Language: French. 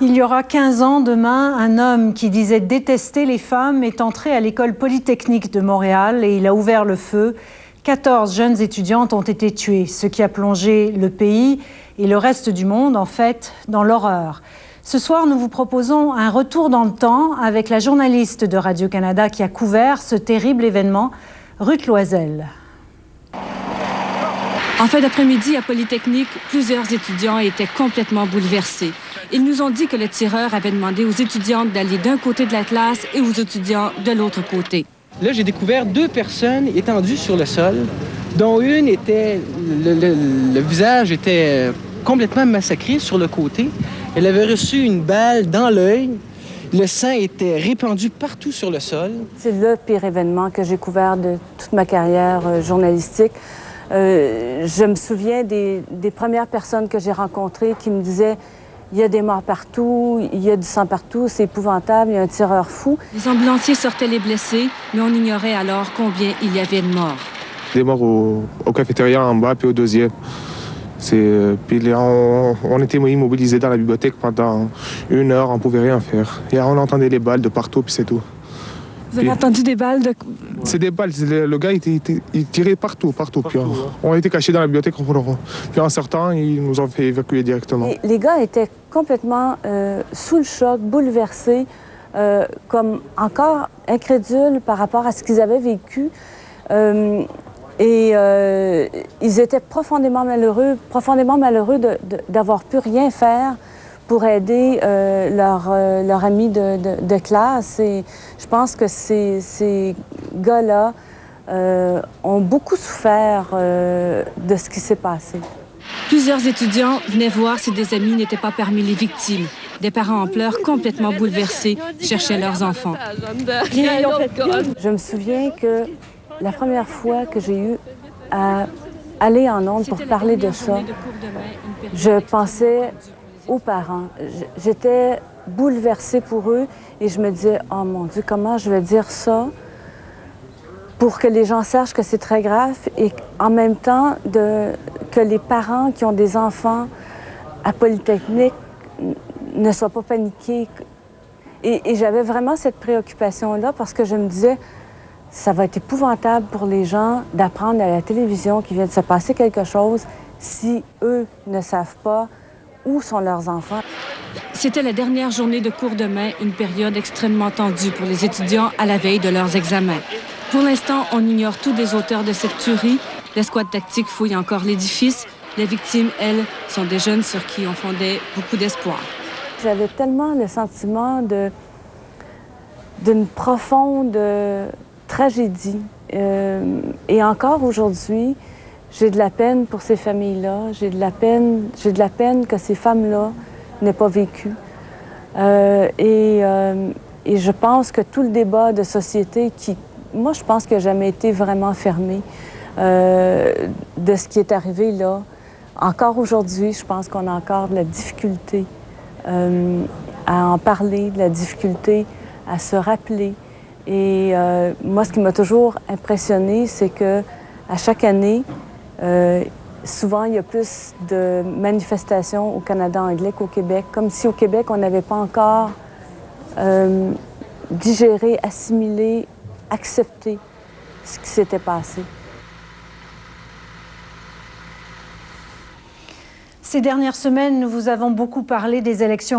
Il y aura 15 ans demain, un homme qui disait détester les femmes est entré à l'école polytechnique de Montréal et il a ouvert le feu. 14 jeunes étudiantes ont été tuées, ce qui a plongé le pays et le reste du monde, en fait, dans l'horreur. Ce soir, nous vous proposons un retour dans le temps avec la journaliste de Radio-Canada qui a couvert ce terrible événement, Ruth Loisel. En fin d'après-midi, à Polytechnique, plusieurs étudiants étaient complètement bouleversés. Ils nous ont dit que le tireur avait demandé aux étudiantes d'aller d'un côté de la classe et aux étudiants de l'autre côté. Là, j'ai découvert 2 personnes étendues sur le sol, dont une était... Le visage était complètement massacré sur le côté. Elle avait reçu une balle dans l'œil. Le sang était répandu partout sur le sol. C'est le pire événement que j'ai couvert de toute ma carrière journalistique. Je me souviens des premières personnes que j'ai rencontrées qui me disaient « Il y a des morts partout, il y a du sang partout, c'est épouvantable, il y a un tireur fou. » Les ambulanciers sortaient les blessés, mais on ignorait alors combien il y avait de morts. Des morts au cafétéria en bas, puis au deuxième. Puis on était immobilisés dans la bibliothèque pendant 1 heure, on pouvait rien faire. Et on entendait les balles de partout, puis c'est tout. Vous avez entendu des balles de... C'est des balles. Le gars, il tirait partout. Puis on était cachés dans la bibliothèque. Puis en sortant, ils nous ont fait évacuer directement. Et les gars étaient complètement sous le choc, bouleversés, comme encore incrédules par rapport à ce qu'ils avaient vécu. Ils étaient profondément malheureux d'avoir pu rien faire pour aider leur ami de classe. Et je pense que ces gars-là ont beaucoup souffert de ce qui s'est passé. Plusieurs étudiants venaient voir si des amis n'étaient pas parmi les victimes. Des parents en pleurs, complètement bouleversés, cherchaient leurs enfants. Je me souviens que la première fois que j'ai eu à aller en ondes pour parler de ça, je pensais aux parents. J'étais bouleversée pour eux et je me disais « Oh mon Dieu, comment je vais dire ça pour que les gens sachent que c'est très grave et en même temps que les parents qui ont des enfants à Polytechnique ne soient pas paniqués. » Et j'avais vraiment cette préoccupation-là parce que je me disais « Ça va être épouvantable pour les gens d'apprendre à la télévision qu'il vient de se passer quelque chose si eux ne savent pas où sont leurs enfants. » C'était la dernière journée de cours demain, une période extrêmement tendue pour les étudiants à la veille de leurs examens. Pour l'instant, on ignore tous des auteurs de cette tuerie. L'escouade tactique fouille encore l'édifice. Les victimes, elles, sont des jeunes sur qui on fondait beaucoup d'espoir. J'avais tellement le sentiment d'une profonde tragédie. Et encore aujourd'hui, j'ai de la peine pour ces familles-là. J'ai de la peine que ces femmes-là n'aient pas vécu. Et je pense que tout le débat de société moi, je pense qu'il n'a jamais été vraiment fermé de ce qui est arrivé là. Encore aujourd'hui, je pense qu'on a encore de la difficulté à en parler, de la difficulté à se rappeler. Et moi, ce qui m'a toujours impressionnée, c'est qu'à chaque année, souvent, il y a plus de manifestations au Canada anglais qu'au Québec, comme si au Québec, on n'avait pas encore digéré, assimilé, accepté ce qui s'était passé. Ces dernières semaines, nous vous avons beaucoup parlé des élections